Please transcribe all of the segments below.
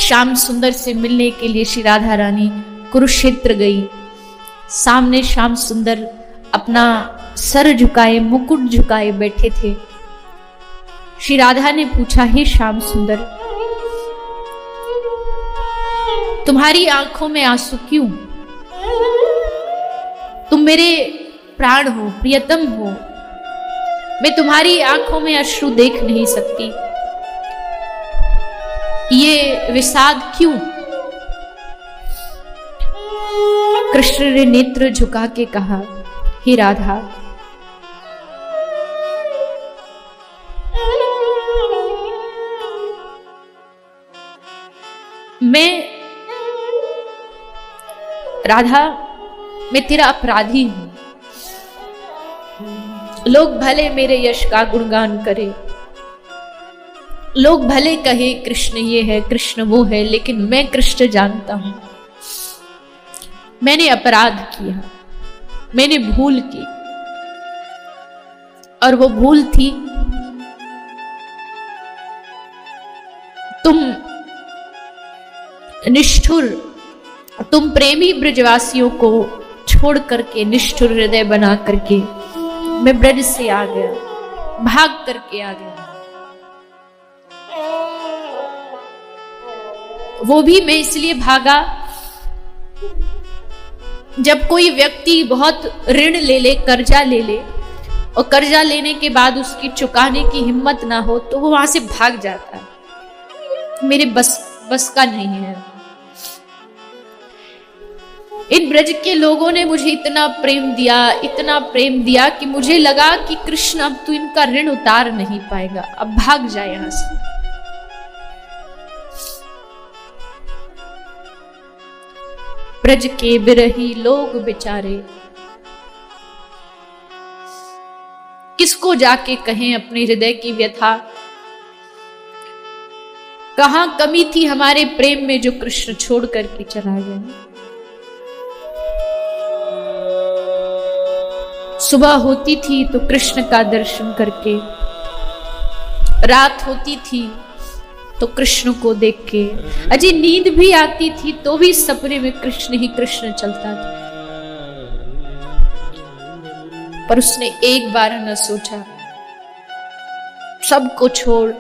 श्याम सुंदर से मिलने के लिए श्री राधा रानी कुरुक्षेत्र गई। सामने श्याम सुंदर अपना सर झुकाए, मुकुट झुकाए बैठे थे। श्री राधा ने पूछा, हे श्याम सुंदर, तुम्हारी आंखों में आंसू क्यों? तुम मेरे प्राण हो, प्रियतम हो, मैं तुम्हारी आंखों में अश्रु देख नहीं सकती, ये विषाद क्यों? कृष्ण ने नेत्र झुका के कहा, हे राधा, मैं तेरा अपराधी हूं। लोग भले मेरे यश का गुणगान करें, लोग भले कहे कृष्ण ये है, कृष्ण वो है, लेकिन मैं कृष्ण जानता हूं, मैंने अपराध किया, मैंने भूल की, और वो भूल थी तुम निष्ठुर, तुम प्रेमी ब्रजवासियों को छोड़ करके, निष्ठुर हृदय बना करके मैं ब्रज से आ गया, भाग करके आ गया। वो भी मैं इसलिए भागा, जब कोई व्यक्ति बहुत ऋण ले ले, कर्जा ले ले, और कर्जा लेने के बाद उसकी चुकाने की हिम्मत ना हो, तो वो वहां से भाग जाता है। मेरे बस का नहीं है। इन ब्रज के लोगों ने मुझे इतना प्रेम दिया कि मुझे लगा कि कृष्ण अब तू इनका ऋण उतार नहीं पाएगा, अब भाग जाए यहां से। ब्रज के बिरही लोग बेचारे किसको जाके कहें अपने हृदय की व्यथा। कहां कमी थी हमारे प्रेम में जो कृष्ण छोड़ करके चला गया। सुबह होती थी तो कृष्ण का दर्शन करके, रात होती थी तो कृष्ण को देख के, अजी नींद भी आती थी तो भी सपने में कृष्ण ही कृष्ण चलता था। पर उसने एक बार न सोचा, सबको छोड़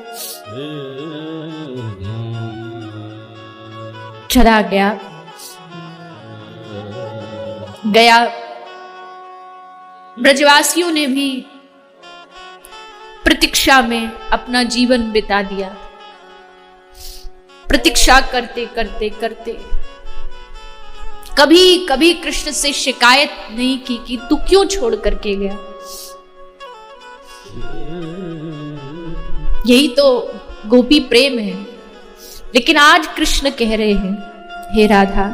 चला गया। ब्रजवासियों ने भी प्रतीक्षा में अपना जीवन बिता दिया। प्रतीक्षा करते करते करते कभी कभी कृष्ण से शिकायत नहीं की कि तू क्यों छोड़ करके गया। यही तो गोपी प्रेम है। लेकिन आज कृष्ण कह रहे हैं, हे राधा,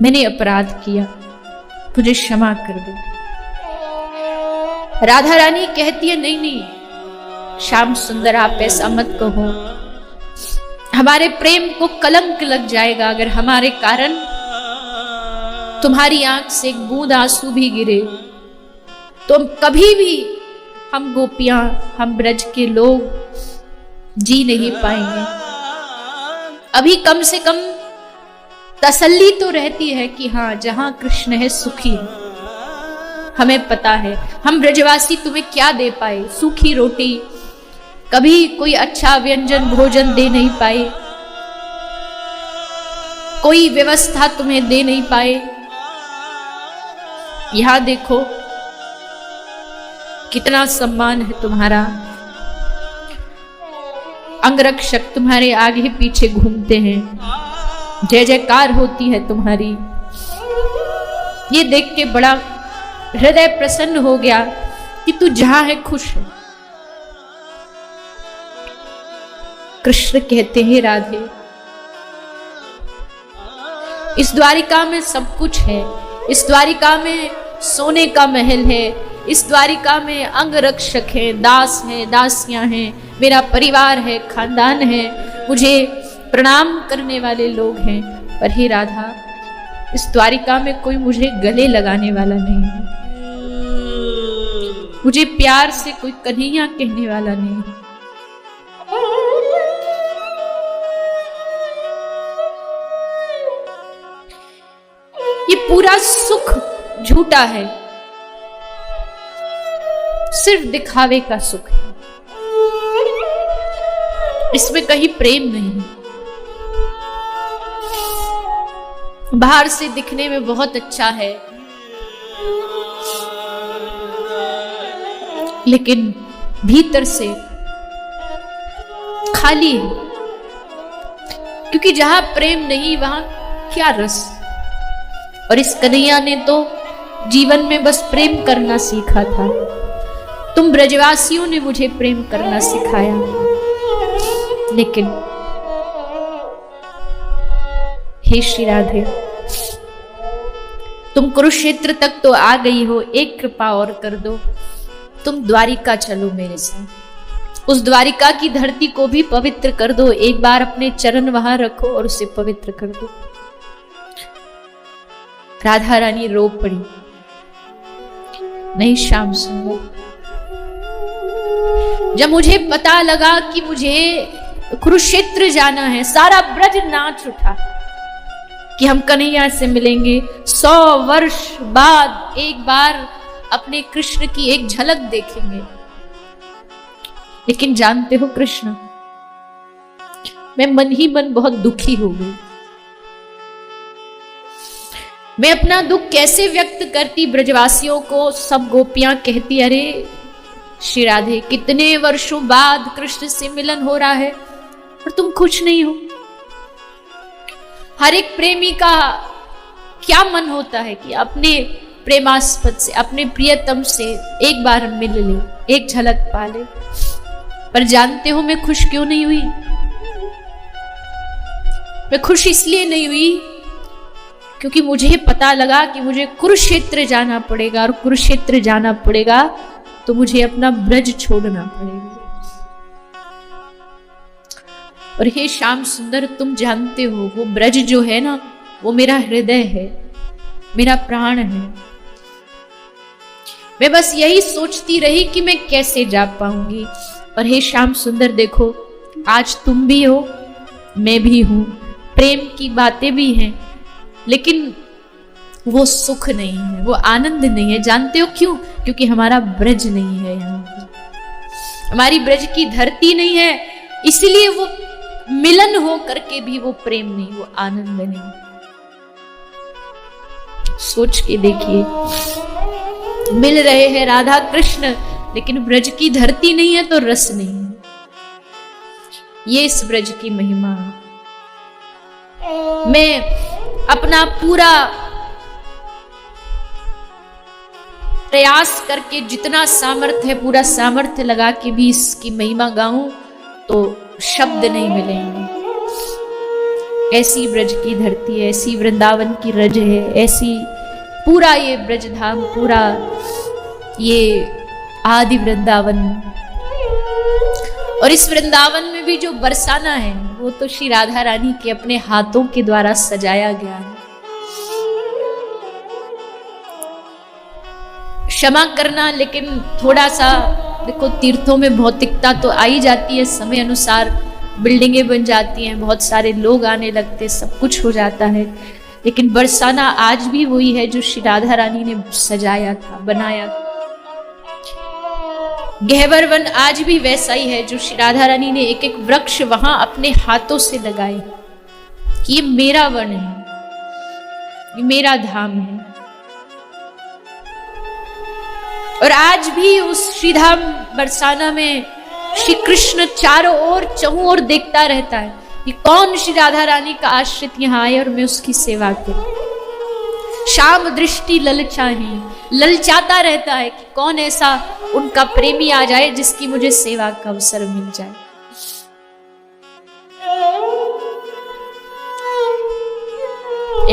मैंने अपराध किया, तुझे क्षमा कर दे। राधा रानी कहती है, नहीं, श्याम सुंदर, आप ऐसा मत कहो, हमारे प्रेम को कलंक लग जाएगा अगर हमारे कारण तुम्हारी आंख से एक बूंद आंसू भी गिरे, तो कभी भी हम गोपियां, हम ब्रज के लोग जी नहीं पाएंगे। अभी कम से कम तसल्ली तो रहती है कि हाँ, जहां कृष्ण है सुखी है। हमें पता है हम ब्रजवासी तुम्हें क्या दे पाए, सूखी रोटी, कभी कोई अच्छा व्यंजन भोजन दे नहीं पाए, कोई व्यवस्था तुम्हें दे नहीं पाए। यहां देखो कितना सम्मान है तुम्हारा, अंगरक्षक तुम्हारे आगे पीछे घूमते हैं, जय जयकार होती है तुम्हारी। ये देख के बड़ा हृदय प्रसन्न हो गया कि तू जहां है खुश है। कृष्ण कहते हैं, राधे, इस द्वारिका में सब कुछ है, इस द्वारिका में सोने का महल है, इस द्वारिका में अंगरक्षक है, दास है, दासियां हैं, मेरा परिवार है, खानदान है, मुझे प्रणाम करने वाले लोग हैं। पर हे राधा, इस द्वारिका में कोई मुझे गले लगाने वाला नहीं है, मुझे प्यार से कोई कन्हैया कहने वाला नहीं है। ये पूरा सुख झूठा है, सिर्फ दिखावे का सुख है, इसमें कहीं प्रेम नहीं। बाहर से दिखने में बहुत अच्छा है, लेकिन भीतर से खाली है, क्योंकि जहां प्रेम नहीं वहां क्या रस। और इस कन्हैया ने तो जीवन में बस प्रेम करना सीखा था। तुम ब्रजवासियों ने मुझे प्रेम करना सिखाया, लेकिन हे श्री राधे, तुम कुरुक्षेत्र तक तो आ गई हो, एक कृपा और कर दो, तुम द्वारिका चलो मेरे साथ। उस द्वारिका की धरती को भी पवित्र कर दो, एक बार अपने चरण वहां रखो और उसे पवित्र कर दो। राधा रानी रो पड़ी, नहीं श्याम सुंदर, जब मुझे पता लगा कि मुझे कुरुक्षेत्र जाना है, सारा ब्रज नाच उठा कि हम कन्हैया से मिलेंगे, 100 वर्ष बाद एक बार अपने कृष्ण की एक झलक देखेंगे। लेकिन जानते हो कृष्ण, मैं मन ही मन बहुत दुखी हो गई। मैं अपना दुख कैसे व्यक्त करती ब्रजवासियों को। सब गोपियां कहती, अरे श्री राधे, कितने वर्षों बाद कृष्ण से मिलन हो रहा है और तुम खुश नहीं हो। हर एक प्रेमी का क्या मन होता है कि अपने प्रेमास्पद से, अपने प्रियतम से एक बार मिल ले, एक झलक पा ले। पर जानते हो मैं खुश क्यों नहीं हुई? मैं खुश इसलिए नहीं हुई क्योंकि मुझे पता लगा कि मुझे कुरुक्षेत्र जाना पड़ेगा, और कुरुक्षेत्र जाना पड़ेगा तो मुझे अपना ब्रज छोड़ना पड़ेगा। और हे श्याम सुंदर, तुम जानते हो वो ब्रज जो है ना, वो मेरा हृदय है, मेरा प्राण है। मैं बस यही सोचती रही कि मैं कैसे जा पाऊंगी। और हे श्याम सुंदर देखो, आज तुम भी हो, मैं भी हूं, प्रेम की बातें भी हैं, लेकिन वो सुख नहीं है, वो आनंद नहीं है। जानते हो क्यों? क्योंकि हमारा ब्रज नहीं है, यहाँ पर हमारी ब्रज की धरती नहीं है, इसलिए वो मिलन हो करके भी वो प्रेम नहीं, वो आनंद नहीं। सोच के देखिए, मिल रहे हैं राधा कृष्ण, लेकिन ब्रज की धरती नहीं है तो रस नहीं है। ये इस ब्रज की महिमा। मैं अपना पूरा प्रयास करके जितना सामर्थ्य है, पूरा सामर्थ्य लगा के भी इसकी महिमा गाऊं तो शब्द नहीं मिलेंगे। ऐसी ब्रज की धरती है, ऐसी वृंदावन की रज है, ऐसी पूरा ये ब्रजधाम, पूरा ये आदि वृंदावन। और इस वृंदावन में भी जो बरसाना है वो तो श्री राधा रानी के अपने हाथों के द्वारा सजाया गया है। क्षमा करना, लेकिन थोड़ा सा देखो, तीर्थों में भौतिकता तो आई जाती है, समय अनुसार बिल्डिंगें बन जाती हैं, बहुत सारे लोग आने लगते, सब कुछ हो जाता है, लेकिन बरसाना आज भी वही है जो श्री राधा रानी ने सजाया था, बनाया था। गहवर वन आज भी वैसा ही है जो श्री राधा रानी ने एक एक वृक्ष वहां अपने हाथों से लगाए कि ये मेरा वन है, ये मेरा धाम है। और आज भी उस श्रीधाम बरसाना में श्री कृष्ण चारों ओर चहुं ओर देखता रहता है कि कौन श्री राधा रानी का आश्रित यहाँ आए और मैं उसकी सेवा करूं। शाम दृष्टि ललचाही, ललचाता रहता है कि कौन ऐसा उनका प्रेमी आ जाए जिसकी मुझे सेवा का अवसर मिल जाए।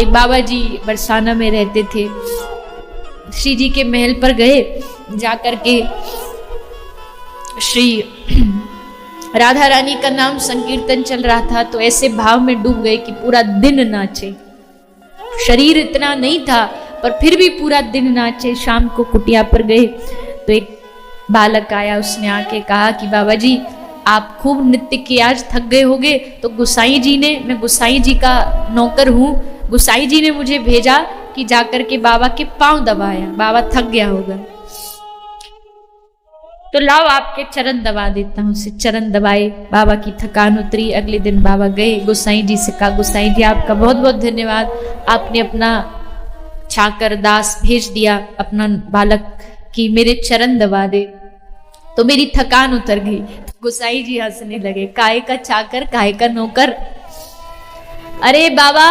एक बाबा जी बरसाना में रहते थे, श्री जी के महल पर गए, जाकर के श्री राधा रानी का नाम संकीर्तन चल रहा था, तो ऐसे भाव में डूब गए कि पूरा दिन नाचे। शरीर इतना नहीं था पर फिर भी पूरा दिन नाचे। शाम को कुटिया पर गए तो एक बालक आया, उसने आके कहा कि बाबा जी आप खूब नृत्य किए, आज थक गए होगे, तो गुसाई जी ने, मैं गुसाई जी का नौकर हूँ, गुसाई जी ने मुझे भेजा कि जाकर के बाबा के पांव दबाया, बाबा थक गया होगा, तो लाओ आपके चरण दबा देता हूं। उसे चरण दबाए, बाबा की थकान उतरी। अगले दिन बाबा गए, गोसाई जी से कहा, गोसाई जी आपका बहुत बहुत धन्यवाद, आपने अपना चाकर दास भेज दिया अपना बालक कि मेरे चरण दबा दे, तो मेरी थकान उतर गई। गोसाई जी हंसने लगे, काहे का चाकर, काहे का नौकर? अरे बाबा,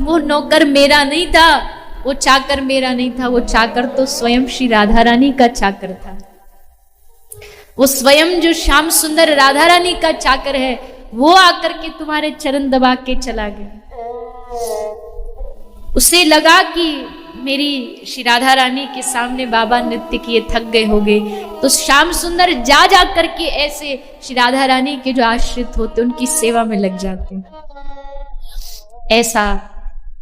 वो नौकर मेरा नहीं था, वो चाकर मेरा नहीं था, वो चाकर तो स्वयं श्री राधा रानी का चाकर था। वो स्वयं जो श्याम सुंदर राधा रानी का चाकर है, वो आकर के तुम्हारे चरण दबा के चला गया। उसे लगा कि मेरी श्री राधा रानी के सामने बाबा नृत्य किए थक गए होंगे, तो श्याम सुंदर जा जा करके ऐसे श्री राधा रानी के जो आश्रित होते उनकी सेवा में लग जाते। ऐसा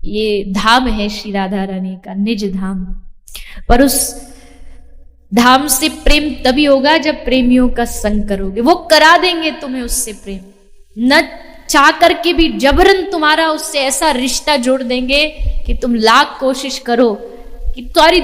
ये धाम है श्री राधा रानी का, निज धाम। पर उस धाम से प्रेम तभी होगा जब प्रेमियों का संग करोगे। वो करा देंगे तुम्हें उससे प्रेम, न चाह करके भी जबरन तुम्हारा उससे ऐसा रिश्ता जोड़ देंगे कि तुम लाख कोशिश करो कि सारी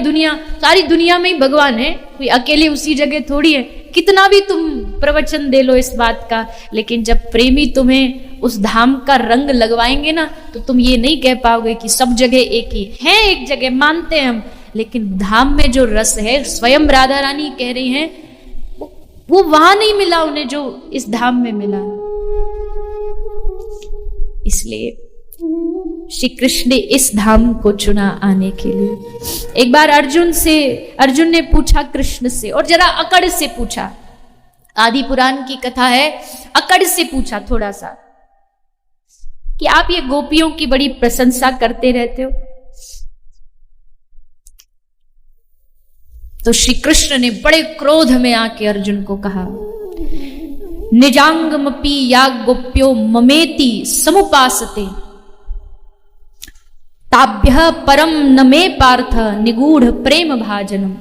दुनिया में ही भगवान है, कोई अकेले उसी जगह थोड़ी है। कितना भी तुम प्रवचन दे लो इस बात का, लेकिन जब प्रेमी तुम्हें उस धाम का रंग लगवाएंगे ना, तो तुम ये नहीं कह पाओगे कि सब जगह एक ही है। एक जगह मानते हैं हम, लेकिन धाम में जो रस है, स्वयं राधा रानी कह रही हैं, वो वहां नहीं मिला उन्हें जो इस धाम में मिला। इसलिए श्री कृष्ण ने इस धाम को चुना आने के लिए। एक बार अर्जुन ने पूछा कृष्ण से, और जरा अकड़ से पूछा। आदि पुराण की कथा है, अकड़ से पूछा थोड़ा सा कि आप ये गोपियों की बड़ी प्रशंसा करते रहते हो। तो श्री कृष्ण ने बड़े क्रोध में आके अर्जुन को कहा, निजांगमपि या गोप्यो ममेति समुपासते ताभ्यः परम न मे पार्थ निगूढ़ प्रेम भाजनम।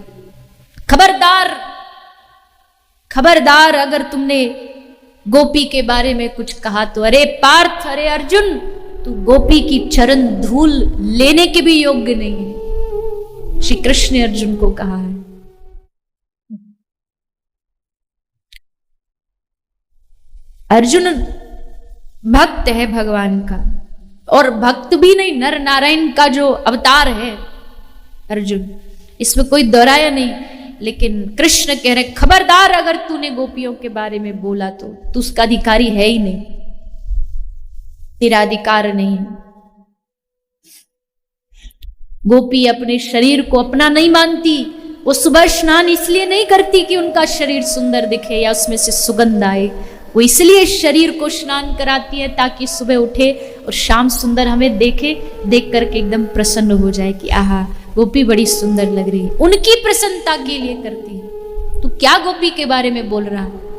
खबरदार अगर तुमने गोपी के बारे में कुछ कहा तो अरे पार्थ, अरे अर्जुन, तू गोपी की चरण धूल लेने के भी योग्य नहीं है। श्री कृष्ण ने अर्जुन को कहा है। अर्जुन भक्त है भगवान का, और भक्त भी नहीं, नर नारायण का जो अवतार है अर्जुन, इसमें कोई दोहराया नहीं। लेकिन कृष्ण कह रहे, खबरदार अगर तूने गोपियों के बारे में बोला तो तू उसका अधिकारी है ही नहीं, तेरा अधिकार नहीं है। गोपी अपने शरीर को अपना नहीं मानती। वो सुबह स्नान इसलिए नहीं करती कि उनका शरीर सुंदर दिखे या उसमें से सुगंध आए, वो इसलिए शरीर को स्नान कराती है ताकि सुबह उठे और शाम सुंदर हमें देखे, देख करके एकदम प्रसन्न हो जाए कि आहा, गोपी बड़ी सुंदर लग रही है। उनकी प्रसन्नता के लिए करती है। तू क्या गोपी के बारे में बोल रहा है?